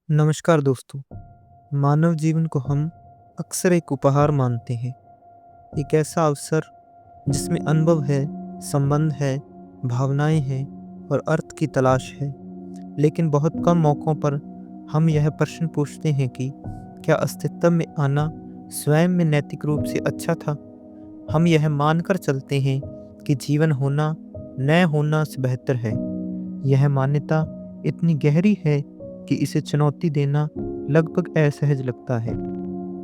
नमस्कार दोस्तों। मानव जीवन को हम अक्सर एक उपहार मानते हैं। एक ऐसा अवसर जिसमें अनुभव है, संबंध है, भावनाएं हैं और अर्थ की तलाश है। लेकिन बहुत कम मौक़ों पर हम यह प्रश्न पूछते हैं कि क्या अस्तित्व में आना स्वयं में नैतिक रूप से अच्छा था? हम यह मानकर चलते हैं कि जीवन होना न होना से बेहतर है। यह मान्यता इतनी गहरी है कि इसे चुनौती देना लगभग असहज लगता है।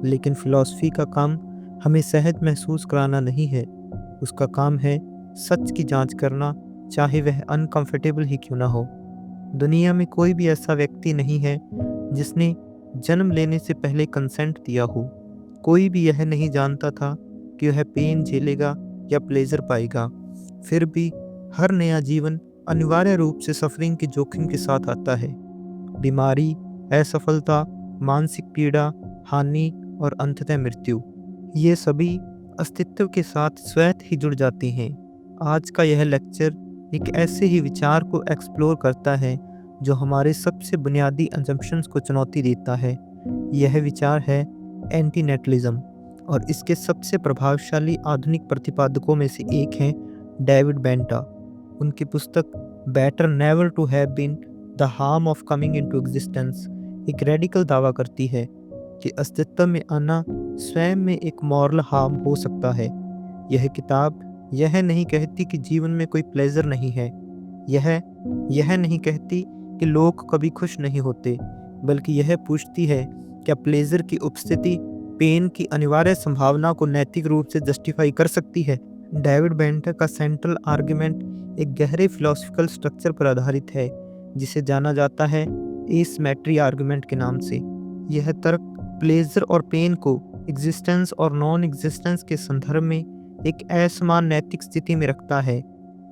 लेकिन फिलॉसफी का काम हमें सहज महसूस कराना नहीं है। उसका काम है सच की जांच करना, चाहे वह अनकंफर्टेबल ही क्यों ना हो। दुनिया में कोई भी ऐसा व्यक्ति नहीं है जिसने जन्म लेने से पहले कंसेंट दिया हो। कोई भी यह नहीं जानता था कि वह पेन झेलेगा या प्लेजर पाएगा। फिर भी हर नया जीवन अनिवार्य रूप से सफरिंग के जोखिम के साथ आता है। बीमारी, असफलता, मानसिक पीड़ा, हानि और अंततः मृत्यु, ये सभी अस्तित्व के साथ स्वतः ही जुड़ जाते हैं। आज का यह लेक्चर एक ऐसे ही विचार को एक्सप्लोर करता है जो हमारे सबसे बुनियादी असम्पशंस को चुनौती देता है। यह विचार है एंटीनेटलिज्म और इसके सबसे प्रभावशाली आधुनिक प्रतिपादकों में से एक हैं डेविड बेंटा। उनकी पुस्तक better never to have been the harm of coming into existence एक रेडिकल दावा करती है कि अस्तित्व में आना स्वयं में एक मॉरल हार्म हो सकता है। यह किताब यह नहीं कहती कि जीवन में कोई प्लेजर नहीं है। यह यह नहीं कहती कि लोग कभी खुश नहीं होते, बल्कि यह पूछती है क्या प्लेजर की उपस्थिति पेन की अनिवार्य संभावना को नैतिक रूप से जस्टिफाई कर सकती है। डेविड बेंटर का सेंट्रल आर्गुमेंट एक गहरे फिलोसफिकल स्ट्रक्चर पर आधारित है जिसे जाना जाता है एसिमेट्री आर्गुमेंट के नाम से। यह तर्क प्लेजर और पेन को एग्जिस्टेंस और नॉन एग्जिस्टेंस के संदर्भ में एक असमान नैतिक स्थिति में रखता है।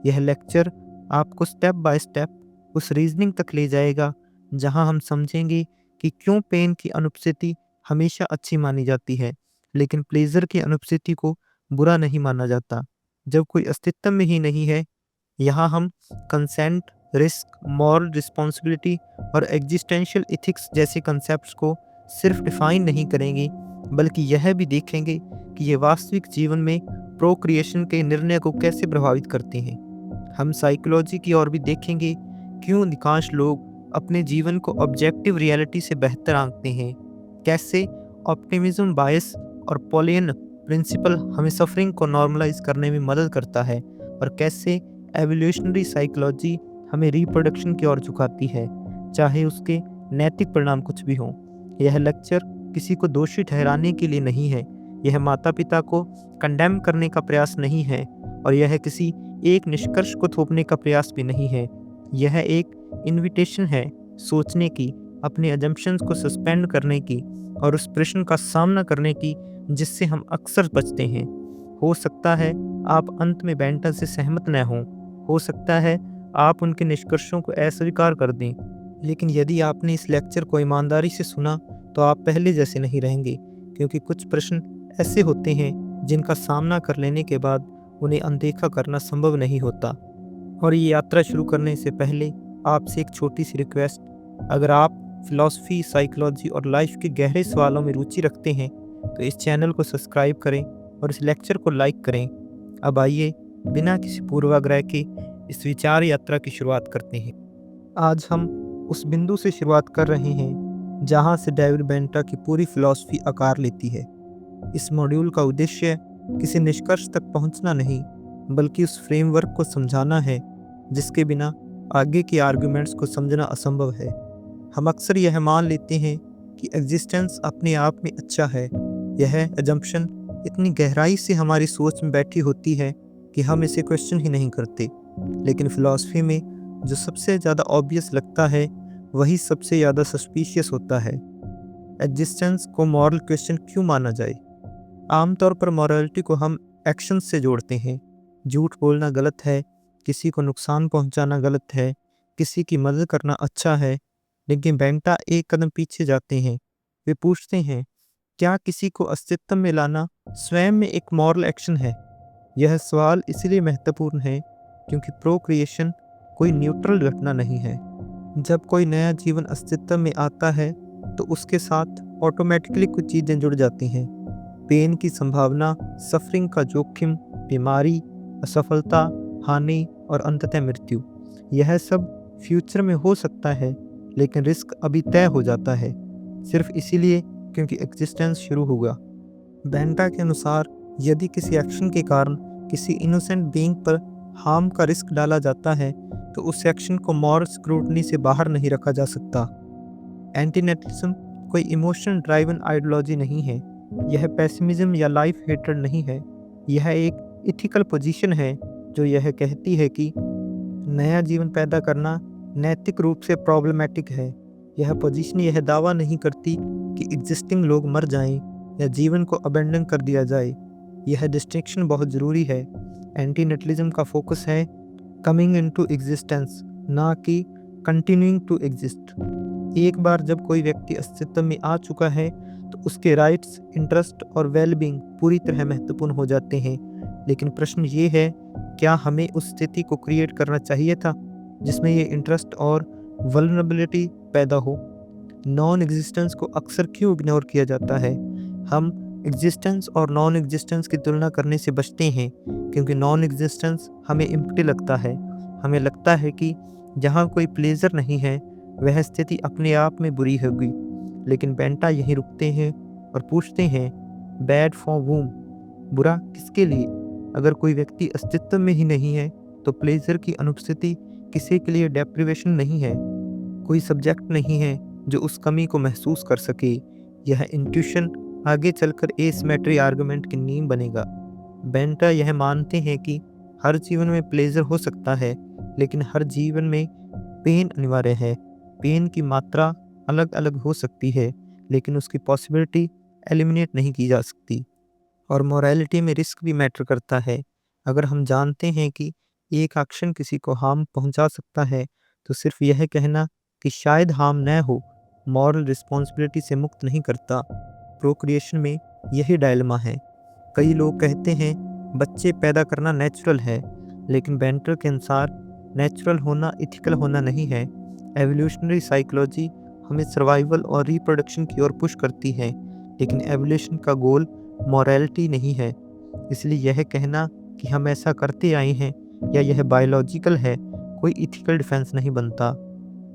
यह लेक्चर आपको स्टेप बाय स्टेप उस रीजनिंग तक ले जाएगा जहां हम समझेंगे कि क्यों पेन की अनुपस्थिति हमेशा अच्छी मानी जाती है, लेकिन प्लेजर की अनुपस्थिति को बुरा नहीं माना जाता जब कोई अस्तित्व में ही नहीं है। यहाँ हम कंसेंट, रिस्क, मॉरल रिस्पॉन्सिबिलिटी और एग्जिस्टेंशियल इथिक्स जैसे कंसेप्ट्स को सिर्फ डिफाइन नहीं करेंगे, बल्कि यह भी देखेंगे कि ये वास्तविक जीवन में प्रोक्रिएशन के निर्णय को कैसे प्रभावित करते हैं। हम साइकोलॉजी की ओर भी देखेंगे, क्यों अधिकांश लोग अपने जीवन को ऑब्जेक्टिव रियलिटी से बेहतर आंकते हैं, कैसे ऑप्टिमिज्म बायस और पॉलियन प्रिंसिपल हमें सफरिंग को नॉर्मलाइज करने में मदद करता है, और कैसे एवोल्यूशनरी साइकोलॉजी हमें रिप्रोडक्शन की ओर झुकाती है, चाहे उसके नैतिक परिणाम कुछ भी हों। यह लेक्चर किसी को दोषी ठहराने के लिए नहीं है, यह माता पिता को कंडेम करने का प्रयास नहीं है, और यह किसी एक निष्कर्ष को थोपने का प्रयास भी नहीं है। यह एक इनविटेशन है सोचने की, अपने अजम्पशंस को सस्पेंड करने की और उस प्रश्न का सामना करने की जिससे हम अक्सर बचते हैं। हो सकता है आप अंत में बेंटन से सहमत न हों, हो सकता है आप उनके निष्कर्षों को अस्वीकार कर दें, लेकिन यदि आपने इस लेक्चर को ईमानदारी से सुना तो आप पहले जैसे नहीं रहेंगे, क्योंकि कुछ प्रश्न ऐसे होते हैं जिनका सामना कर लेने के बाद उन्हें अनदेखा करना संभव नहीं होता। और ये यात्रा शुरू करने से पहले आपसे एक छोटी सी रिक्वेस्ट, अगर आप फिलॉसफी, साइकोलॉजी और लाइफ के गहरे सवालों में रुचि रखते हैं तो इस चैनल को सब्सक्राइब करें और इस लेक्चर को लाइक करें। अब आइए बिना किसी पूर्वाग्रह के इस विचार यात्रा की शुरुआत करते हैं। आज हम उस बिंदु से शुरुआत कर रहे हैं जहां से डेविड बेंटा की पूरी फिलॉसफी आकार लेती है। इस मॉड्यूल का उद्देश्य किसी निष्कर्ष तक पहुंचना नहीं, बल्कि उस फ्रेमवर्क को समझाना है जिसके बिना आगे के आर्गुमेंट्स को समझना असंभव है। हम अक्सर यह मान लेते हैं कि एग्जिस्टेंस अपने आप में अच्छा है। यह एजम्पशन इतनी गहराई से हमारी सोच में बैठी होती है कि हम इसे क्वेश्चन ही नहीं करते। लेकिन फिलॉसफी में जो सबसे ज़्यादा ऑब्वियस लगता है वही सबसे ज़्यादा सस्पिशियस होता है। एग्जिस्टेंस को मॉरल क्वेश्चन क्यों माना जाए? आमतौर पर मॉरलिटी को हम एक्शन से जोड़ते हैं। झूठ बोलना गलत है, किसी को नुकसान पहुंचाना गलत है, किसी की मदद करना अच्छा है। लेकिन बेंटा एक कदम पीछे जाते हैं। वे पूछते हैं, क्या किसी को अस्तित्व में लाना स्वयं में एक मॉरल एक्शन है? यह सवाल इसलिए महत्वपूर्ण है क्योंकि प्रोक्रिएशन कोई न्यूट्रल घटना नहीं है। जब कोई नया जीवन अस्तित्व में आता है तो उसके साथ ऑटोमेटिकली कुछ चीज़ें जुड़ जाती हैं। पेन की संभावना, सफरिंग का जोखिम, बीमारी, असफलता, हानि और अंततः मृत्यु। यह सब फ्यूचर में हो सकता है, लेकिन रिस्क अभी तय हो जाता है, सिर्फ इसीलिए क्योंकि एग्जिस्टेंस शुरू होगा। बेंटा के अनुसार यदि किसी एक्शन के कारण किसी इनोसेंट बीइंग पर हार्म का रिस्क डाला जाता है तो उस एक्शन को मॉरल स्क्रूटनी से बाहर नहीं रखा जा सकता। एंटीनेटलिज्म कोई इमोशन ड्राइवन आइडियोलॉजी नहीं है, यह पेसिमिज्म या लाइफ हेट्रेड नहीं है। यह एक इथिकल पोजीशन है जो यह कहती है कि नया जीवन पैदा करना नैतिक रूप से प्रॉब्लमैटिक है। यह पोजीशन यह दावा नहीं करती कि एग्जिस्टिंग लोग मर जाएं या जीवन को अबेंडन कर दिया जाए। यह डिस्टिंक्शन बहुत ज़रूरी है। एंटीनेटलिज्म का फोकस है कमिंग इनटू एग्जिस्टेंस, ना कि कंटिन्यूइंग टू एग्जिस्ट। एक बार जब कोई व्यक्ति अस्तित्व में आ चुका है तो उसके राइट्स, इंटरेस्ट और वेलबींग पूरी तरह महत्वपूर्ण हो जाते हैं। लेकिन प्रश्न ये है, क्या हमें उस स्थिति को क्रिएट करना चाहिए था जिसमें ये इंटरेस्ट और वल्नरेबिलिटी पैदा हो? नॉन एग्जिस्टेंस को अक्सर क्यों इग्नोर किया जाता है? हम एग्जिस्टेंस और नॉन एग्जिस्टेंस की तुलना करने से बचते हैं क्योंकि नॉन एग्जिस्टेंस हमें एम्प्टी लगता है। हमें लगता है कि जहाँ कोई प्लेजर नहीं है वह स्थिति अपने आप में बुरी होगी। लेकिन बेंटा यहीं रुकते हैं और पूछते हैं, बैड फॉर वूम, बुरा किसके लिए? अगर कोई व्यक्ति अस्तित्व में ही नहीं है तो प्लेजर की अनुपस्थिति किसी के लिए डेप्रिवेशन नहीं है। कोई सब्जेक्ट नहीं है जो उस कमी को महसूस कर सके। यह इंट्यूशन आगे चलकर एसिमेट्री आर्गुमेंट की नींव बनेगा। बेंटा यह मानते हैं कि हर जीवन में प्लेजर हो सकता है, लेकिन हर जीवन में पेन अनिवार्य है। पेन की मात्रा अलग अलग हो सकती है, लेकिन उसकी पॉसिबिलिटी एलिमिनेट नहीं की जा सकती। और मोरालिटी में रिस्क भी मैटर करता है। अगर हम जानते हैं कि एक एक्शन किसी को हार्म पहुंचा सकता है तो सिर्फ यह कहना कि शायद हार्म न हो मॉरल रिस्पॉन्सिबिलिटी से मुक्त नहीं करता। प्रोक्रिएशन में यही डायलेमा है। कई लोग कहते हैं बच्चे पैदा करना नेचुरल है, लेकिन बेंटर के अनुसार नेचुरल होना इथिकल होना नहीं है। एवोल्यूशनरी साइकोलॉजी हमें सर्वाइवल और रिप्रोडक्शन की ओर पुश करती है, लेकिन एवोल्यूशन का गोल मॉरलिटी नहीं है। इसलिए यह कहना कि हम ऐसा करते आए हैं या यह बायोलॉजिकल है कोई इथिकल डिफेंस नहीं बनता।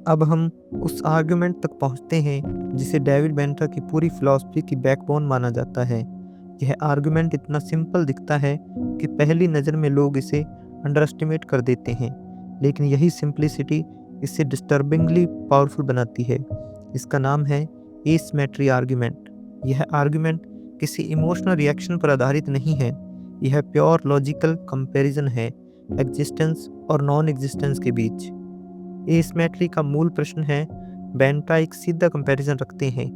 अब हम उस आर्गुमेंट तक पहुंचते हैं जिसे डेविड बेंटर की पूरी फिलॉसफी की बैकबोन माना जाता है। यह आर्गुमेंट इतना सिंपल दिखता है कि पहली नज़र में लोग इसे अंडर एस्टिमेट कर देते हैं, लेकिन यही सिंप्लिसिटी इसे डिस्टर्बिंगली पावरफुल बनाती है। इसका नाम है एसिमेट्री आर्गुमेंट। यह आर्गुमेंट किसी इमोशनल रिएक्शन पर आधारित नहीं है, यह प्योर लॉजिकल कंपैरिजन है एग्जिस्टेंस और नॉन एग्जिस्टेंस के बीच। एसिमेट्री का मूल प्रश्न है, बेंटा एक सीधा कंपैरिजन रखते हैं।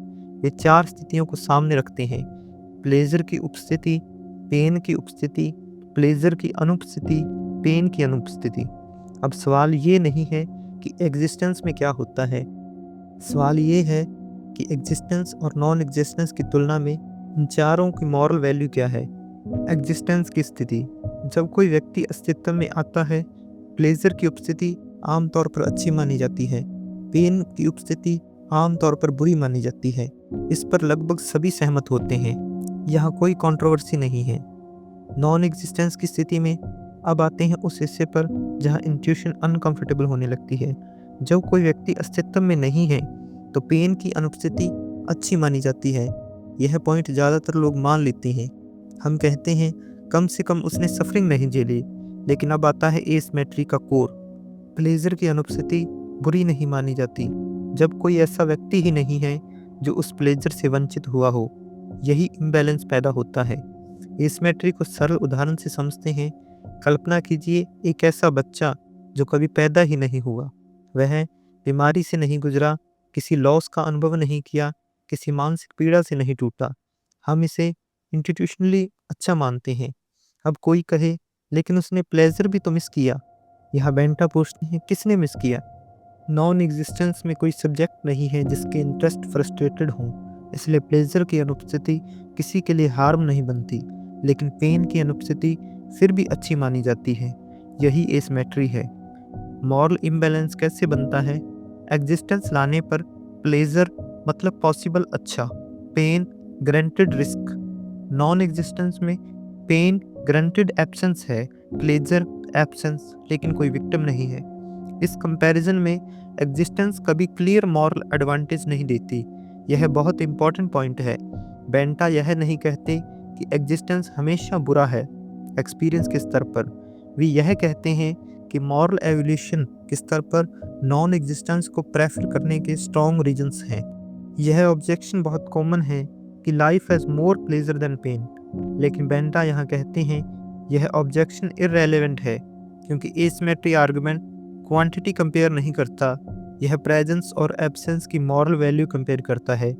ये चार स्थितियों को सामने रखते हैं: प्लेजर की उपस्थिति, पेन की उपस्थिति, प्लेजर की अनुपस्थिति, पेन की अनुपस्थिति। अब सवाल ये नहीं है कि एग्जिस्टेंस में क्या होता है, सवाल ये है कि एग्जिस्टेंस और नॉन एग्जिस्टेंस की तुलना में इन चारों की मॉरल वैल्यू क्या है। एग्जिस्टेंस की स्थिति, जब कोई व्यक्ति अस्तित्व में आता है, प्लेजर की उपस्थिति आमतौर पर अच्छी मानी जाती है, पेन की उपस्थिति आमतौर पर बुरी मानी जाती है। इस पर लगभग सभी सहमत होते हैं, यहाँ कोई कंट्रोवर्सी नहीं है। नॉन एग्जिस्टेंस की स्थिति में अब आते हैं उस हिस्से पर जहाँ इंट्यूशन अनकंफर्टेबल होने लगती है। जब कोई व्यक्ति अस्तित्व में नहीं है तो पेन की अनुपस्थिति अच्छी मानी जाती है। यह पॉइंट ज़्यादातर लोग मान लेते हैं। हम कहते हैं कम से कम उसने सफरिंग नहीं झेली। लेकिन अब आता है एसिमेट्री का कोर। प्लेजर की अनुपस्थिति बुरी नहीं मानी जाती जब कोई ऐसा व्यक्ति ही नहीं है जो उस प्लेजर से वंचित हुआ हो। यही इम्बैलेंस पैदा होता है। एसिमेट्री को सरल उदाहरण से समझते हैं। कल्पना कीजिए एक ऐसा बच्चा जो कभी पैदा ही नहीं हुआ। वह बीमारी से नहीं गुजरा, किसी लॉस का अनुभव नहीं किया, किसी मानसिक पीड़ा से नहीं टूटा। हम इसे इंस्टीट्यूशनली अच्छा मानते हैं। अब कोई कहे लेकिन उसने प्लेजर भी तो मिस किया। यह बेंटा पूछते हैं किसने मिस किया? नॉन एग्जिस्टेंस में कोई सब्जेक्ट नहीं है जिसके इंटरेस्ट फ्रस्ट्रेटेड हों, इसलिए प्लेजर की अनुपस्थिति किसी के लिए हार्म नहीं बनती, लेकिन पेन की अनुपस्थिति फिर भी अच्छी मानी जाती है। यही एसिमेट्री है। मॉरल इम्बैलेंस कैसे बनता है? एग्जिस्टेंस लाने पर प्लेजर मतलब पॉसिबल अच्छा, pain granted risk. Non existence में पेन ग्रांटेड एब्सेंस है, प्लेजर एब्सेंस लेकिन कोई विक्टिम नहीं है। इस कंपैरिजन में एग्जिस्टेंस कभी क्लियर मॉरल एडवांटेज नहीं देती। यह बहुत इंपॉर्टेंट पॉइंट है। बेंटा यह नहीं कहते कि एग्जिस्टेंस हमेशा बुरा है एक्सपीरियंस के स्तर पर। वे यह कहते हैं कि मॉरल एवोल्यूशन के स्तर पर नॉन एग्जिस्टेंस को प्रेफर करने के स्ट्रॉन्ग रीजंस हैं। यह ऑब्जेक्शन बहुत कॉमन है कि life has more pleasure than pain, लेकिन बेंटा यहाँ कहते हैं यह ऑब्जेक्शन इररेलेवेंट है क्योंकि एसिमेट्री आर्गुमेंट क्वांटिटी कंपेयर नहीं करता, यह प्रेजेंस और एब्सेंस की मॉरल वैल्यू कंपेयर करता है।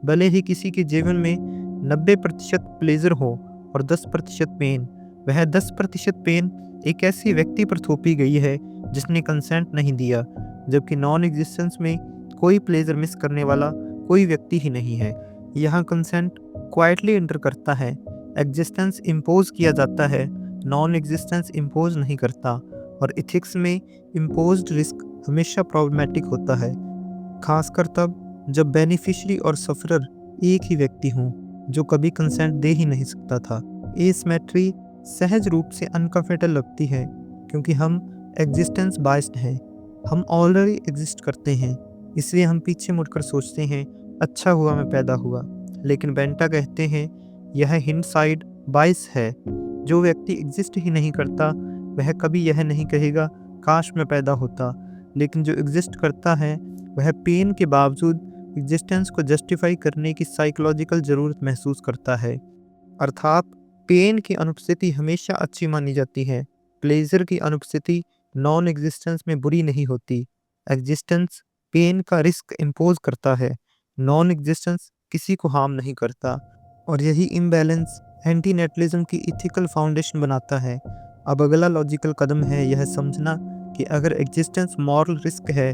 भले ही किसी के जीवन में 90% प्लेजर हो और 10% पेन, वह 10% पेन एक ऐसी व्यक्ति पर थोपी गई है जिसने कंसेंट नहीं दिया, जबकि नॉन एग्जिस्टेंस में कोई प्लेजर मिस करने वाला कोई व्यक्ति ही नहीं है। यहाँ कंसेंट क्वाइटली एंटर करता है, एग्जिस्टेंस इम्पोज किया जाता है, नॉन एग्जिस्टेंस इम्पोज नहीं करता। और इथिक्स में इम्पोज्ड रिस्क हमेशा प्रॉब्लमेटिक होता है, खासकर तब जब बेनिफिशियरी और सफरर एक ही व्यक्ति हों जो कभी कंसेंट दे ही नहीं सकता था। एसिमेट्री सहज रूप से अनकंफर्टेबल लगती है क्योंकि हम एग्जिस्टेंस बाइस्ड हैं, हम ऑलरेडी एग्जिस्ट करते हैं, इसलिए हम पीछे मुड़कर सोचते हैं अच्छा हुआ मैं पैदा हुआ। लेकिन बेंटा कहते हैं यह हिंडसाइड बाइस है। जो व्यक्ति एग्जिस्ट ही नहीं करता वह कभी यह नहीं कहेगा काश मैं पैदा होता, लेकिन जो एग्जिस्ट करता है वह पेन के बावजूद एग्जिस्टेंस को जस्टिफाई करने की साइकोलॉजिकल ज़रूरत महसूस करता है। अर्थात पेन की अनुपस्थिति हमेशा अच्छी मानी जाती है, प्लेजर की अनुपस्थिति नॉन एग्जिस्टेंस में बुरी नहीं होती। एग्जिस्टेंस पेन का रिस्क इम्पोज करता है, नॉन एग्जिस्टेंस किसी को हार्म नहीं करता। और यही इम्बैलेंस एंटीनेटलिज्म की इथिकल फाउंडेशन बनाता है। अब अगला लॉजिकल कदम है यह समझना कि अगर एग्जिस्टेंस मॉरल रिस्क है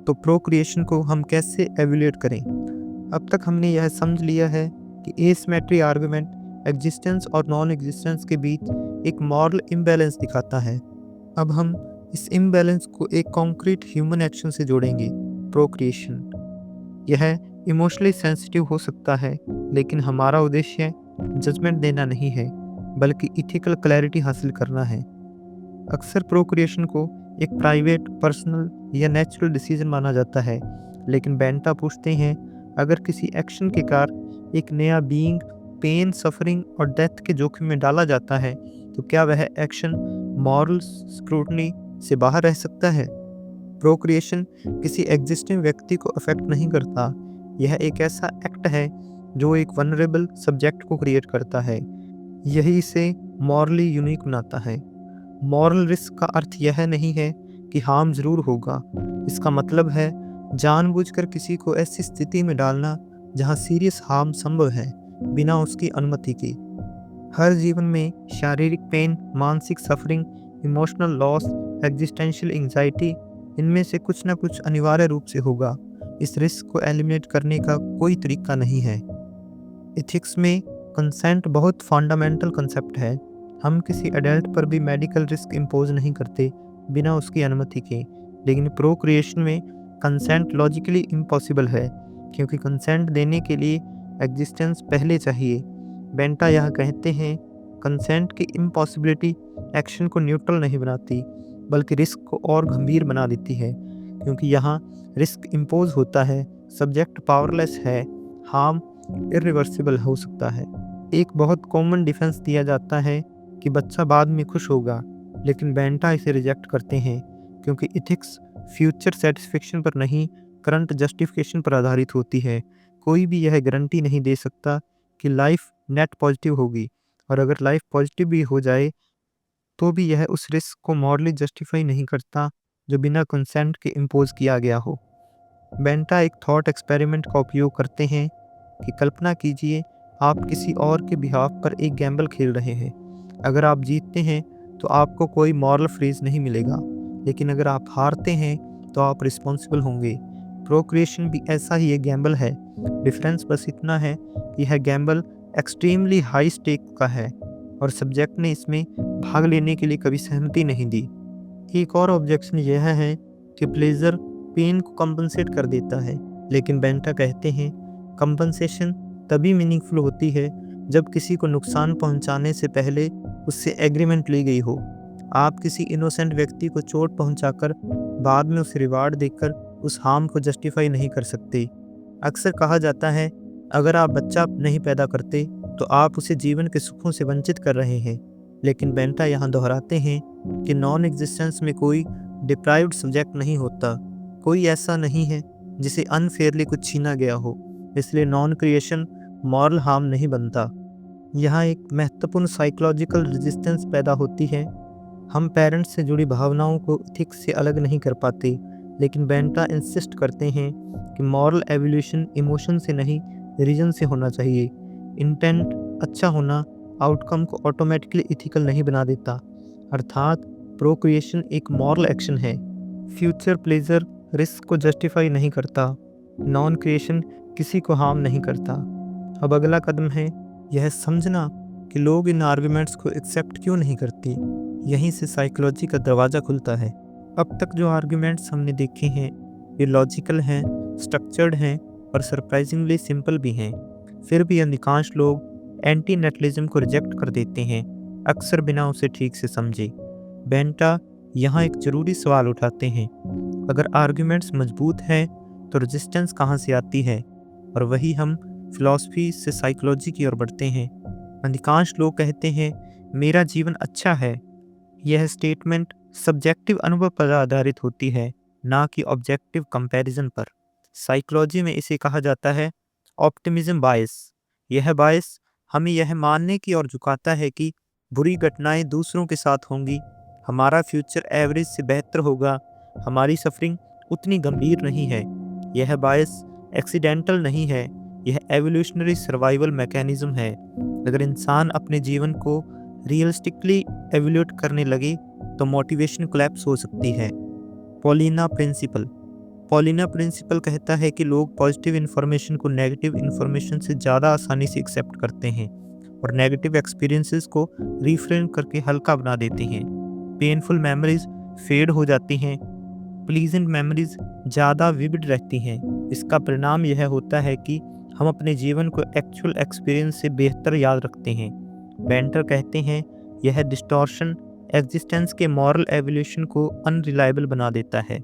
तो प्रोक्रिएशन को हम कैसे एवेल्यूएट करें। अब तक हमने यह समझ लिया है कि एसिमेट्री आर्गुमेंट एग्जिस्टेंस और नॉन एग्जिस्टेंस के बीच एक मॉरल इम्बैलेंस दिखाता है। अब हम इस इम्बैलेंस को एक कॉन्क्रीट ह्यूमन एक्शन से जोड़ेंगे, प्रोक्रिएशन। यह इमोशनली सेंसिटिव हो सकता है, लेकिन हमारा उद्देश्य जजमेंट देना नहीं है बल्कि इथिकल क्लैरिटी हासिल करना है। अक्सर प्रोक्रिएशन को एक प्राइवेट, पर्सनल या नेचुरल डिसीजन माना जाता है, लेकिन बेंटा पूछते हैं अगर किसी एक्शन के कारण एक नया बीइंग पेन, सफरिंग और डेथ के जोखिम में डाला जाता है तो क्या वह एक्शन मॉरल स्क्रूटनी से बाहर रह सकता है। प्रोक्रिएशन किसी एग्जिस्टिंग व्यक्ति को अफेक्ट नहीं करता, यह एक ऐसा एक्ट है जो एक वनरेबल सब्जेक्ट को क्रिएट करता है। यही इसे मॉरली यूनिक बनाता है। मॉरल रिस्क का अर्थ यह नहीं है कि हार्म ज़रूर होगा, इसका मतलब है जानबूझकर किसी को ऐसी स्थिति में डालना जहां सीरियस हार्म संभव है बिना उसकी अनुमति के। हर जीवन में शारीरिक पेन, मानसिक suffering, emotional loss, existential anxiety, इनमें से कुछ ना कुछ अनिवार्य रूप से होगा। इस रिस्क को एलिमिनेट करने का कोई तरीका नहीं है। एथिक्स में कंसेंट बहुत फंडामेंटल कंसेप्ट है। हम किसी एडल्ट पर भी मेडिकल रिस्क इम्पोज नहीं करते बिना उसकी अनुमति के, लेकिन प्रोक्रिएशन में कंसेंट लॉजिकली इम्पॉसिबल है क्योंकि कंसेंट देने के लिए एग्जिस्टेंस पहले चाहिए। बेंटा यह कहते हैं कंसेंट की इम्पॉसिबिलिटी एक्शन को न्यूट्रल नहीं बनाती बल्कि रिस्क को और गंभीर बना देती है, क्योंकि यहाँ रिस्क इम्पोज होता है, सब्जेक्ट पावरलेस है, हार्म इरिवर्सिबल हो सकता है। एक बहुत कॉमन डिफेंस दिया जाता है कि बच्चा बाद में खुश होगा, लेकिन बेंटा इसे रिजेक्ट करते हैं क्योंकि इथिक्स फ्यूचर सेटिस्फेक्शन पर नहीं, करंट जस्टिफिकेशन पर आधारित होती है। कोई भी यह गारंटी नहीं दे सकता कि लाइफ नेट पॉजिटिव होगी, और अगर लाइफ पॉजिटिव भी हो जाए तो भी यह उस रिस्क को मॉरली जस्टिफाई नहीं करता जो बिना कंसेंट के इम्पोज किया गया हो। बेंटा एक थॉट एक्सपेरिमेंट का उपयोग करते हैं कि कल्पना कीजिए आप किसी और के बिहाफ पर एक गैम्बल खेल रहे हैं। अगर आप जीतते हैं तो आपको कोई मॉरल फ्रीज नहीं मिलेगा, लेकिन अगर आप हारते हैं तो आप रिस्पॉन्सिबल होंगे। प्रोक्रिएशन भी ऐसा ही एक गैम्बल है, डिफरेंस बस इतना है कि यह गैम्बल एक्सट्रीमली हाई स्टेक का है और सब्जेक्ट ने इसमें भाग लेने के लिए कभी सहमति नहीं दी। एक और ऑब्जेक्शन यह है कि प्लेजर पेन को कंपनसेट कर देता है। लेकिन बेंटा कहते हैं कंपनसेशन तभी मीनिंगफुल होती है जब किसी को नुकसान पहुंचाने से पहले उससे एग्रीमेंट ली गई हो। आप किसी इनोसेंट व्यक्ति को चोट पहुंचाकर बाद में उसे रिवार्ड देकर उस हार्म को जस्टिफाई नहीं कर सकते। अक्सर कहा जाता है अगर आप बच्चा नहीं पैदा करते तो आप उसे जीवन के सुखों से वंचित कर रहे हैं। लेकिन बेंटा यहाँ दोहराते हैं कि नॉन एग्जिस्टेंस में कोई डिप्राइव्ड सब्जेक्ट नहीं होता, कोई ऐसा नहीं है जिसे अनफेयरली कुछ छीना गया हो, इसलिए नॉन क्रिएशन मॉरल हार्म नहीं बनता। यहाँ एक महत्वपूर्ण साइकोलॉजिकल रेजिस्टेंस पैदा होती है। हम पेरेंट्स से जुड़ी भावनाओं को इथिक्स से अलग नहीं कर पाते, लेकिन बेंटा इंसिस्ट करते हैं कि मॉरल एवोल्यूशन इमोशन से नहीं रीजन से होना चाहिए। इंटेंट अच्छा होना आउटकम को ऑटोमेटिकली इथिकल नहीं बना देता, अर्थात प्रोक्रिएशन एक मॉरल एक्शन है, फ्यूचर प्लेजर रिस्क को जस्टिफाई नहीं करता, नॉन क्रिएशन किसी को हार्म नहीं करता। अब अगला कदम है यह समझना कि लोग इन आर्ग्यूमेंट्स को एक्सेप्ट क्यों नहीं करते। यहीं से साइकोलॉजी का दरवाज़ा खुलता है। अब तक जो आर्ग्यूमेंट्स हमने देखे हैं ये लॉजिकल हैं, स्ट्रक्चर्ड हैं और सरप्राइजिंगली सिंपल भी हैं। फिर भी अधिकांश लोग एंटी नेटलिज्म को रिजेक्ट कर देते हैं, अक्सर बिना उसे ठीक से समझे। बेंटा यहाँ एक ज़रूरी सवाल उठाते हैं, अगर आर्ग्यूमेंट्स मजबूत हैं तो रेजिस्टेंस कहाँ से आती है। और वही हम फिलॉसफी से साइकोलॉजी की ओर बढ़ते हैं। अधिकांश लोग कहते हैं मेरा जीवन अच्छा है। यह स्टेटमेंट सब्जेक्टिव अनुभव पर आधारित होती है, ना कि ऑब्जेक्टिव कंपैरिजन पर। साइकोलॉजी में इसे कहा जाता है ऑप्टिमिज्म बायस। यह बायस हमें यह मानने की ओर झुकाता है कि बुरी घटनाएं दूसरों के साथ होंगी, हमारा फ्यूचर एवरेज से बेहतर होगा, हमारी सफरिंग उतनी गंभीर नहीं है। यह बायस एक्सीडेंटल नहीं है, यह एवोल्यूशनरी सर्वाइवल मैकेनिज्म है। अगर इंसान अपने जीवन को रियलिस्टिकली एवोल्यूट करने लगे तो मोटिवेशन कोलैप्स हो सकती है। पॉलिना प्रिंसिपल कहता है कि लोग पॉजिटिव इन्फॉर्मेशन को नेगेटिव इन्फॉर्मेशन से ज़्यादा आसानी से एक्सेप्ट करते हैं और नेगेटिव एक्सपीरियंसेस को रिफ्रेम करके हल्का बना देते हैं। पेनफुल मेमोरीज फेड हो जाती हैं, प्लीजेंट मेमोरीज ज़्यादा विविड रहती हैं। इसका परिणाम यह होता है कि हम अपने जीवन को एक्चुअल एक्सपीरियंस से बेहतर याद रखते हैं। बेंटर कहते हैं यह डिस्टॉर्शन एग्जिस्टेंस के मॉरल एवोल्यूशन को अनरिलायबल बना देता है।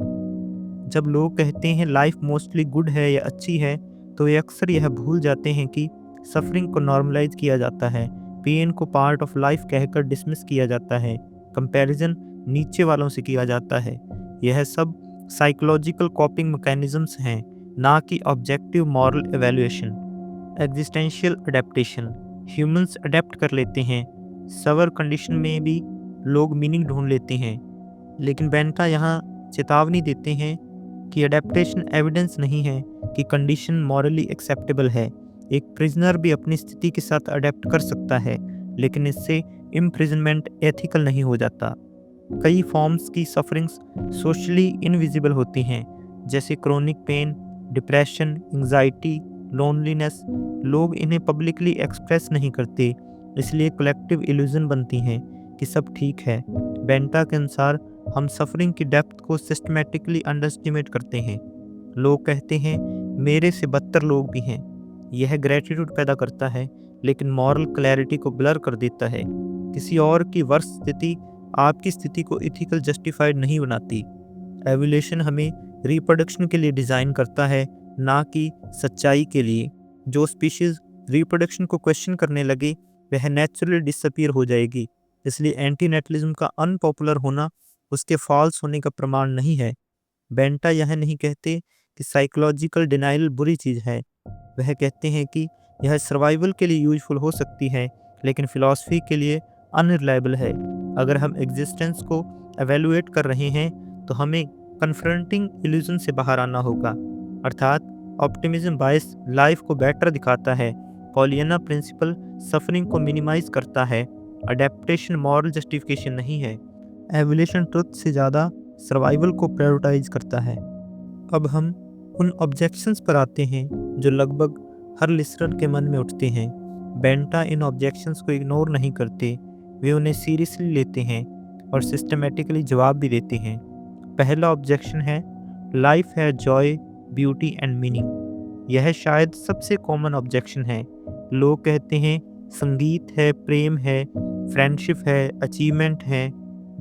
जब लोग कहते हैं लाइफ मोस्टली गुड है या अच्छी है तो वे अक्सर यह भूल जाते हैं कि सफरिंग को नॉर्मलाइज किया जाता है, पेन को पार्ट ऑफ लाइफ कहकर डिसमिस किया जाता है, कंपैरिजन नीचे वालों से किया जाता है। यह सब साइकोलॉजिकल कॉपिंग मैकेनिज्म्स हैं, ना कि objective moral evaluation. Existential adaptation, humans adapt कर लेते हैं, सवर कंडीशन में भी लोग मीनिंग ढूंढ लेते हैं। लेकिन बेंटा यहाँ चेतावनी देते हैं कि अडेप्टेशन एविडेंस नहीं है कि कंडीशन मॉरली एक्सेप्टेबल है। एक प्रिजनर भी अपनी स्थिति के साथ अडेप्ट कर सकता है, लेकिन इससे इम्प्रिजनमेंट एथिकल नहीं हो जाता। कई फॉर्म्स की सफरिंग्स सोशली इनविजिबल होती हैं, जैसे chronic pain, depression, anxiety, loneliness. लोग इन्हें पब्लिकली एक्सप्रेस नहीं करते, इसलिए कलेक्टिव इल्यूजन बनती हैं कि सब ठीक है। बेंटा के अनुसार हम सफरिंग की डेप्थ को सिस्टमेटिकली अंडरएस्टिमेट करते हैं। लोग कहते हैं मेरे से बदतर लोग भी हैं। यह ग्रेटिट्यूड पैदा करता है, लेकिन मॉरल क्लैरिटी को ब्लर कर देता है। किसी और की वर्स्ट स्थिति आपकी स्थिति को इथिकल जस्टिफाइड नहीं बनाती। एवोल्यूशन हमें रिप्रोडक्शन के लिए डिज़ाइन करता है, ना कि सच्चाई के लिए। जो स्पीशीज़ रिप्रोडक्शन को क्वेश्चन करने लगे वह नेचुरली डिसअपीयर हो जाएगी। इसलिए एंटी नेटलिज्म का अनपॉपुलर होना उसके फॉल्स होने का प्रमाण नहीं है। बेंटा यह नहीं कहते कि साइकोलॉजिकल डिनाइल बुरी चीज़ है, वह कहते हैं कि यह सर्वाइवल के लिए यूजफुल हो सकती है, लेकिन फिलॉसफी के लिए अनरिलायबल है। अगर हम एग्जिस्टेंस को एवेलुएट कर रहे हैं तो हमें कन्फ्रंटिंग इल्यूजन से बाहर आना होगा, अर्थात ऑप्टिमिज्म बायस लाइफ को बेटर दिखाता है, पॉलियाना प्रिंसिपल सफरिंग को मिनिमाइज करता है, अडेप्टेशन मॉरल जस्टिफिकेशन नहीं है, एवोल्यूशन ट्रुथ से ज़्यादा सर्वाइवल को प्रायोरिटाइज करता है। अब हम उन ऑब्जेक्शंस पर आते हैं जो लगभग हर लिसनर के मन में उठते हैं। बेंटा इन ऑब्जेक्शंस को इग्नोर नहीं करते, वे उन्हें सीरियसली लेते हैं और सिस्टमेटिकली जवाब भी देते हैं। पहला ऑब्जेक्शन है लाइफ है जॉय, ब्यूटी एंड मीनिंग। यह शायद सबसे कॉमन ऑब्जेक्शन है। लोग कहते हैं संगीत है, प्रेम है, फ्रेंडशिप है, अचीवमेंट है।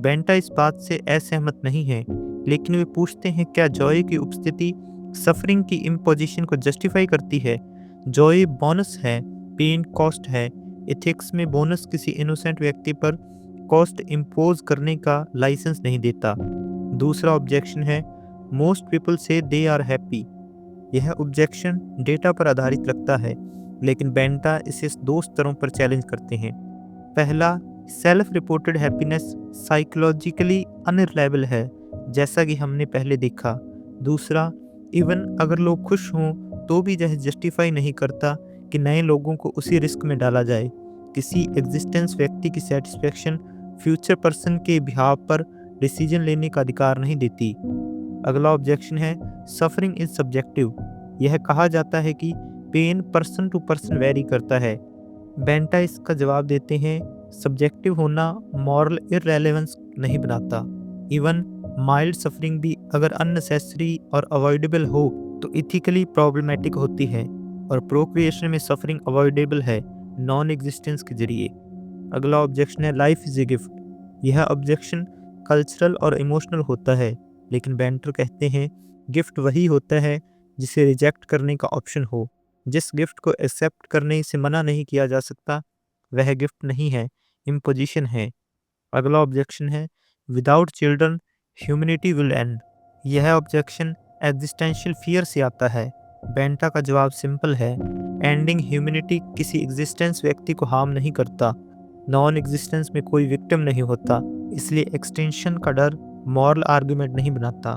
बेंटा इस बात से असहमत नहीं है, लेकिन वे पूछते हैं क्या जॉय की उपस्थिति सफरिंग की इम्पोजिशन को जस्टिफाई करती है। जॉय बोनस है, पेन कॉस्ट है। एथिक्स में बोनस किसी इनोसेंट व्यक्ति पर कॉस्ट इम्पोज करने का लाइसेंस नहीं देता। दूसरा ऑब्जेक्शन है मोस्ट पीपल से दे आर हैप्पी। यह ऑब्जेक्शन डेटा पर आधारित लगता है, लेकिन बेंटा इसे दो स्तरों पर चैलेंज करते हैं। पहला, self reported happiness psychologically unreliable है, जैसा कि हमने पहले देखा। दूसरा, इवन अगर लोग खुश हों तो भी यह जस्टिफाई नहीं करता कि नए लोगों को उसी रिस्क में डाला जाए। किसी एग्जिस्टेंस व्यक्ति की सेटिस्फेक्शन फ्यूचर पर्सन के बिहाव पर डिसीजन लेने का अधिकार नहीं देती। अगला ऑब्जेक्शन है सफरिंग इज सब्जेक्टिव। यह कहा जाता है कि pain person to person vary करता है। बेंटा इसका जवाब देते हैं सब्जेक्टिव होना मॉरल इररेलेवेंस नहीं बनाता। इवन माइल्ड सफरिंग भी अगर अननेसेसरी और अवॉइडेबल हो तो इथिकली प्रॉब्लमेटिक होती है, और प्रोक्रिएशन में सफरिंग अवॉइडेबल है नॉन एग्जिस्टेंस के जरिए। अगला ऑब्जेक्शन है लाइफ इज ए गिफ्ट। यह ऑब्जेक्शन कल्चरल और इमोशनल होता है, लेकिन बेंटर कहते हैं गिफ्ट वही होता है जिसे रिजेक्ट करने का ऑप्शन हो। जिस गिफ्ट को एक्सेप्ट करने से मना नहीं किया जा सकता वह गिफ्ट नहीं है, इम्पोजिशन है। अगला ऑब्जेक्शन है without children humanity will and. यह ऑब्जेक्शन एग्जिस्टेंशियल फियर से आता है। बेंटा का जवाब सिंपल है, एंडिंग ह्यूमैनिटी किसी एग्जिस्टेंस व्यक्ति को हार्म नहीं करता। नॉन एग्जिस्टेंस में कोई विक्टिम नहीं होता, इसलिए एक्सटेंशन का डर मॉरल आर्गुमेंट नहीं बनाता।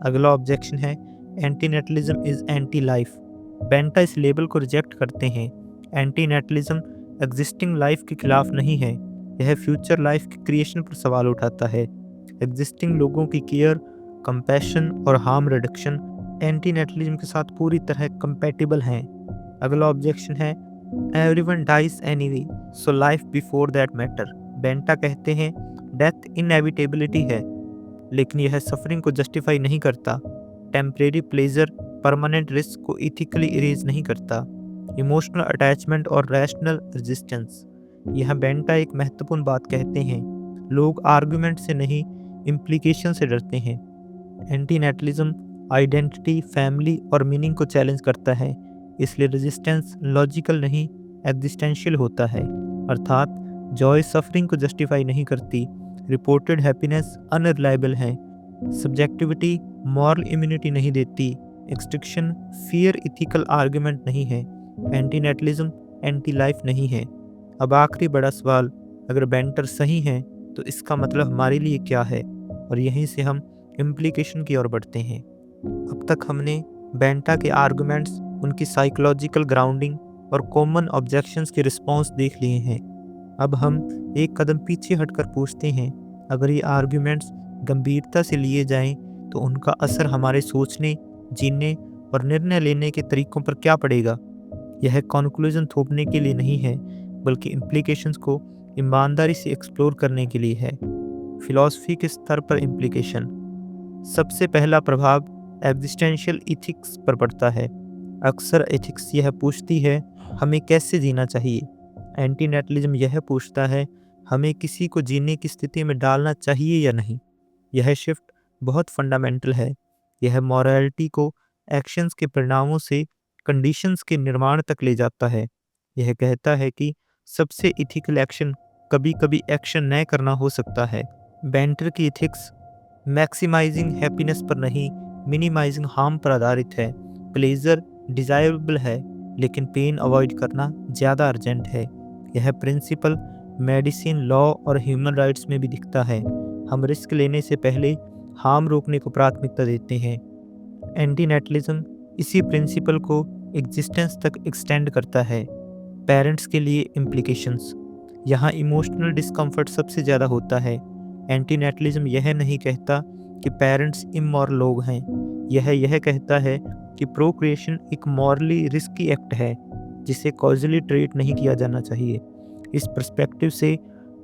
अगला ऑब्जेक्शन है एंटीनेटलिज्म इज एंटी लाइफ। बेंटा इस लेबल को रिजेक्ट करते हैं। एंटीनेटलिज्म एग्जिस्टिंग लाइफ के खिलाफ नहीं है, यह फ्यूचर लाइफ की क्रिएशन पर सवाल उठाता है। एग्जिस्टिंग लोगों की केयर, कंपैशन और हार्म रिडक्शन एंटीनेटलिज्म के साथ पूरी तरह कंपैटिबल हैं। अगला ऑब्जेक्शन है everyone dies anyway so life before that matter. Benatar कहते हैं डेथ इनएविटेबिलिटी है, लेकिन यह सफरिंग को जस्टिफाई नहीं करता। टेम्परेरी प्लेजर परमानेंट रिस्क को इथिकली इरेज नहीं करता। इमोशनल अटैचमेंट और रैशनल रेजिस्टेंस, यह बेंटा एक महत्वपूर्ण बात कहते हैं। लोग आर्गुमेंट से नहीं इम्प्लीकेशन से डरते हैं। एंटीनेटलिज्म आइडेंटिटी, फैमिली और मीनिंग को चैलेंज करता है, इसलिए रेजिस्टेंस लॉजिकल नहीं एग्जिस्टेंशियल होता है। अर्थात जॉय सफरिंग को जस्टिफाई नहीं करती, रिपोर्टेड हैप्पीनेस अनरिलायबल है, सब्जेक्टिविटी मॉरल इम्यूनिटी नहीं देती, एक्सट्रिक्शन फियर इथिकल आर्गुमेंट नहीं है, एंटीनेटलिज्म एंटी लाइफ नहीं है। अब आखिरी बड़ा सवाल, अगर बेंटर सही हैं तो इसका मतलब हमारे लिए क्या है, और यहीं से हम इम्प्लीकेशन की ओर बढ़ते हैं। अब तक हमने बेंटा के आर्गुमेंट्स, उनकी साइकोलॉजिकल ग्राउंडिंग और कॉमन ऑब्जेक्शंस के रिस्पॉन्स देख लिए हैं। अब हम एक कदम पीछे हटकर पूछते हैं अगर ये आर्गुमेंट्स गंभीरता से लिए जाएं तो उनका असर हमारे सोचने, जीने और निर्णय लेने के तरीकों पर क्या पड़ेगा। यह कॉन्क्लूजन थोपने के लिए नहीं है, बल्कि इम्प्लीकेशंस को ईमानदारी से एक्सप्लोर करने के लिए है। फिलॉसफी के स्तर पर इम्प्लीकेशन। सबसे पहला प्रभाव एग्जिस्टेंशियल इथिक्स पर पड़ता है। अक्सर एथिक्स यह पूछती है हमें कैसे जीना चाहिए। एंटीनेटलिज्म यह पूछता है हमें किसी को जीने की स्थिति में डालना चाहिए या नहीं। यह शिफ्ट बहुत फंडामेंटल है। यह मॉरलिटी को एक्शंस के परिणामों से कंडीशंस के निर्माण तक ले जाता है। यह कहता है कि सबसे इथिकल एक्शन कभी कभी एक्शन न करना हो सकता है। बेंटर की इथिक्स मैक्सिमाइजिंग हैप्पीनेस पर नहीं, मिनिमाइजिंग हार्म पर आधारित है। प्लेजर डिजायरेबल है, लेकिन पेन अवॉइड करना ज़्यादा अर्जेंट है। यह प्रिंसिपल मेडिसिन, लॉ और ह्यूमन राइट्स में भी दिखता है। हम रिस्क लेने से पहले हार्म रोकने को प्राथमिकता देते हैं। एंटीनेटलिज्म इसी प्रिंसिपल को एग्जिस्टेंस तक एक्सटेंड करता है। पेरेंट्स के लिए इम्प्लीकेशंस, यहाँ इमोशनल डिस्कम्फर्ट सबसे ज़्यादा होता है। एंटीनेटलिज्म यह नहीं कहता कि पेरेंट्स इमोरल लोग हैं, यह कहता है कि प्रोक्रिएशन एक मॉरली रिस्की एक्ट है जिसे कॉजली ट्रीट नहीं किया जाना चाहिए। इस पर्सपेक्टिव से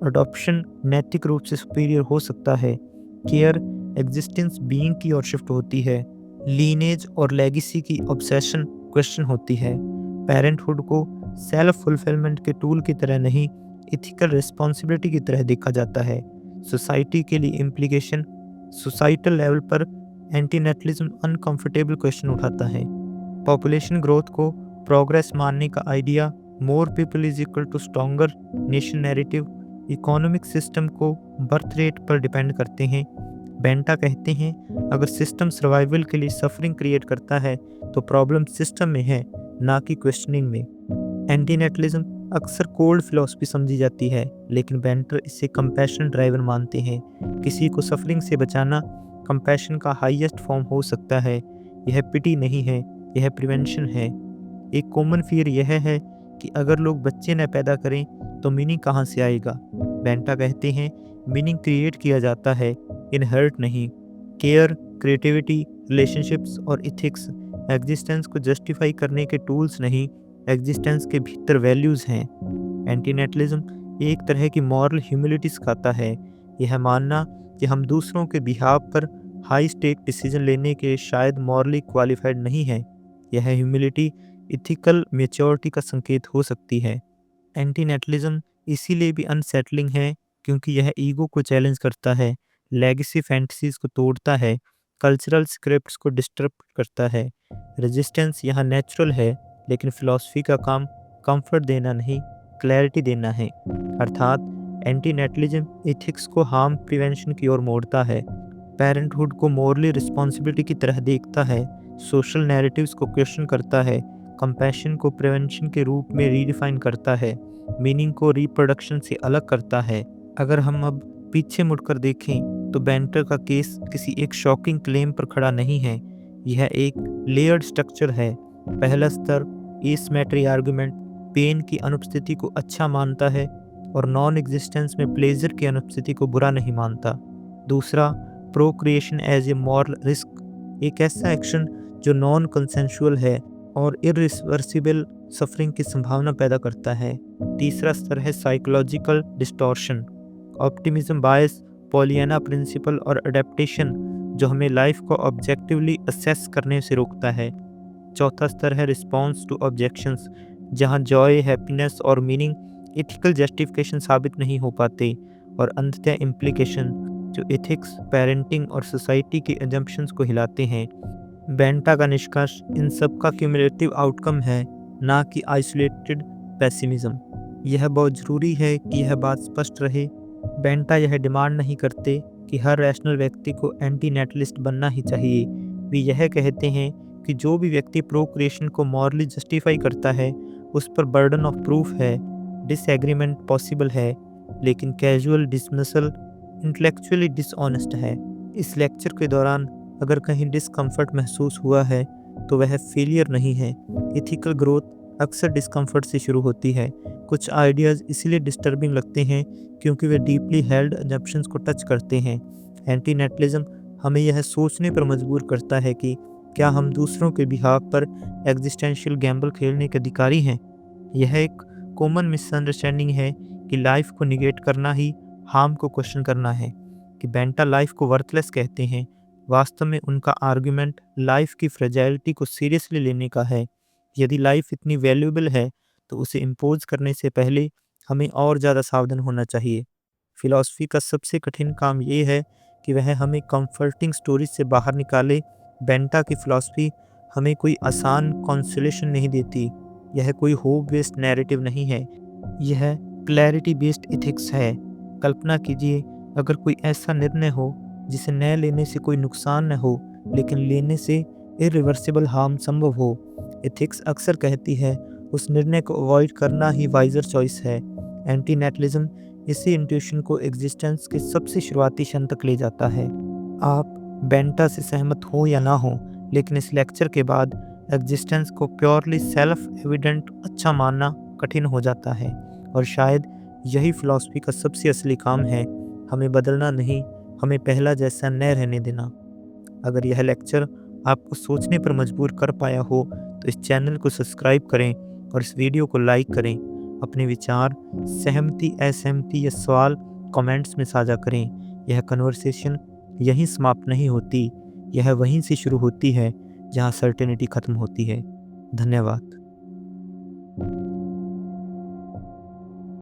अडॉप्शन नैतिक रूप से सुपीरियर हो सकता है। केयर एग्जिस्टेंस बीइंग की ओर शिफ्ट होती है, लीनेज और लेगेसी की ऑब्सेशन क्वेश्चन होती है। पेरेंटहुड को सेल्फ फुलफिलमेंट के टूल की तरह नहीं, एथिकल रिस्पॉन्सिबिलिटी की तरह देखा जाता है। सोसाइटी के लिए इम्प्लीकेशन, सोसाइटल लेवल पर एंटीनेटलिज्म अनकंफर्टेबल क्वेश्चन उठाता है। पॉपुलेशन ग्रोथ को प्रोग्रेस मानने का idea, more people is equal to stronger nation narrative, economic system को बर्थ रेट पर डिपेंड करते हैं। बेंटा कहते हैं, अगर सिस्टम सर्वाइवल के लिए सफरिंग क्रिएट करता है तो प्रॉब्लम सिस्टम में है, ना कि क्वेश्चनिंग में। एंटीनेटलिज्म अक्सर कोल्ड फिलॉसफी समझी जाती है, लेकिन बेंटर इसे कंपैशन ड्राइवन मानते हैं। किसी को सफरिंग से बचाना कंपैशन का हाईएस्ट फॉर्म हो सकता है। यह पिटी नहीं है, यह प्रिवेंशन है। एक कॉमन फियर यह है कि अगर लोग बच्चे न पैदा करें तो मीनिंग कहाँ से आएगा। बेंटा कहते हैं, मीनिंग क्रिएट किया जाता है, इनहर्ट नहीं। केयर, क्रिएटिविटी, रिलेशनशिप्स और इथिक्स एग्जिस्टेंस को जस्टिफाई करने के टूल्स नहीं, एग्जिस्टेंस के भीतर वैल्यूज़ हैं। एंटीनेटलिज्म एक तरह की मॉरल ह्यूमिलिटी सिखाता है, यह मानना कि हम दूसरों के बिहाफ पर हाई स्टेक डिसीजन लेने के शायद मॉरली क्वालिफाइड नहीं हैं। यह ह्यूमिलिटी इथिकल मैच्योरिटी का संकेत हो सकती है। एंटीनेटलिज्म इसीलिए भी अनसेटलिंग है क्योंकि यह ईगो को चैलेंज करता है, लेगेसी फैंटेसीज को तोड़ता है, कल्चरल स्क्रिप्ट्स को डिस्टर्ब करता है। रेजिस्टेंस यहाँ नेचुरल है, लेकिन फिलॉसफी का काम कंफर्ट देना नहीं, क्लैरिटी देना है। अर्थात एंटीनेटलिज्म एथिक्स को हार्म प्रिवेंशन की ओर मोड़ता है, पेरेंटहुड को मोरली रिस्पॉन्सिबिलिटी की तरह देखता है, सोशल नैरेटिव्स को क्वेश्चन करता है, कंपैशन को प्रिवेंशन के रूप में रीडिफाइन करता है, मीनिंग को रिप्रोडक्शन से अलग करता है। अगर हम अब पीछे मुड़कर देखें तो बेंटर का केस किसी एक शॉकिंग क्लेम पर खड़ा नहीं है, यह एक लेयर्ड स्ट्रक्चर है। पहला स्तर एसिमेट्री आर्गुमेंट पेन की अनुपस्थिति को अच्छा मानता है और नॉन एग्जिस्टेंस में प्लेजर की अनुपस्थिति को बुरा नहीं मानता। दूसरा, procreation as a moral risk, एक ऐसा एक्शन जो नॉन कंसेंशुअल है और इरिवर्सिबल सफरिंग की संभावना पैदा करता है। तीसरा स्तर है साइकोलॉजिकल डिस्टॉर्शन, ऑप्टिमिज्म बायस, पॉलियाना प्रिंसिपल और अडेप्टेशन, जो हमें लाइफ को ऑब्जेक्टिवली असेस करने से रोकता है। चौथा स्तर है रिस्पॉन्स टू ऑब्जेक्शंस, जहां जॉय, हैप्पीनेस और मीनिंग एथिकल जस्टिफिकेशन साबित नहीं हो पाते। और अंततः इम्प्लीकेशन, जो एथिक्स, पेरेंटिंग और सोसाइटी की एजम्पशंस को हिलाते हैं। बेंटा का निष्कर्ष इन सब का क्यूमुलेटिव आउटकम है, ना कि आइसोलेटेड पेसिमिज्म। यह बहुत ज़रूरी है कि यह बात स्पष्ट रहे। बेंटा यह डिमांड नहीं करते कि हर रैशनल व्यक्ति को एंटी नेटलिस्ट बनना ही चाहिए। वे यह कहते हैं कि जो भी व्यक्ति प्रोक्रिएशन को मॉरली जस्टिफाई करता है उस पर बर्डन ऑफ प्रूफ है। डिसएग्रीमेंट पॉसिबल है, लेकिन कैजुअल डिसमिसल इंटेलेक्चुअली डिसऑनेस्ट है। इस लेक्चर के दौरान अगर कहीं डिस्कम्फर्ट महसूस हुआ है तो वह फेलियर नहीं है। एथिकल ग्रोथ अक्सर डिस्कम्फर्ट से शुरू होती है। कुछ आइडियाज़ इसलिए डिस्टर्बिंग लगते हैं क्योंकि वे डीपली हेल्ड अजम्पशंस को टच करते हैं। एंटीनेटलिज्म हमें यह सोचने पर मजबूर करता है कि क्या हम दूसरों के बिहाफ पर एग्जिस्टेंशियल गैम्बल खेलने के अधिकारी हैं। यह एक कॉमन मिसअंडरस्टैंडिंग है कि लाइफ को निगेट करना ही हार्म को क्वेश्चन करना है। कि बेंटा लाइफ को वर्थलेस कहते हैं, वास्तव में उनका आर्गुमेंट लाइफ की फ्रेजाइलिटी को सीरियसली लेने का है। यदि लाइफ इतनी वैल्यूएबल है तो उसे इम्पोज करने से पहले हमें और ज़्यादा सावधान होना चाहिए। फिलॉसफी का सबसे कठिन काम ये है कि वह हमें कंफर्टिंग स्टोरीज से बाहर निकाले। बेंटा की फिलॉसफी हमें कोई आसान कंसोलेशन नहीं देती, यह कोई होप बेस्ड नैरेटिव नहीं है, यह क्लैरिटी बेस्ड एथिक्स है। कल्पना कीजिए अगर कोई ऐसा निर्णय हो जिसे न लेने से कोई नुकसान न हो, लेकिन लेने से इरिवर्सिबल हार्म संभव हो। एथिक्स अक्सर कहती है उस निर्णय को अवॉइड करना ही वाइजर चॉइस है। एंटीनेटलिज्म इसी इंट्यूशन को एग्जिस्टेंस के सबसे शुरुआती क्षण तक ले जाता है। आप बेंटा से सहमत हो या ना हो, लेकिन इस लेक्चर के बाद एग्जिस्टेंस को प्योरली सेल्फ एविडेंट अच्छा मानना कठिन हो जाता है। और शायद यही फिलॉसफी का सबसे असली काम है, हमें बदलना नहीं, हमें पहला जैसा न रहने देना। अगर यह लेक्चर आपको सोचने पर मजबूर कर पाया हो तो इस चैनल को सब्सक्राइब करें और इस वीडियो को लाइक करें। अपने विचार, सहमति, असहमति या सवाल कमेंट्स में साझा करें। यह कन्वर्सेशन यहीं समाप्त नहीं होती, यह वहीं से शुरू होती है जहाँ सर्टेनिटी खत्म होती है। धन्यवाद।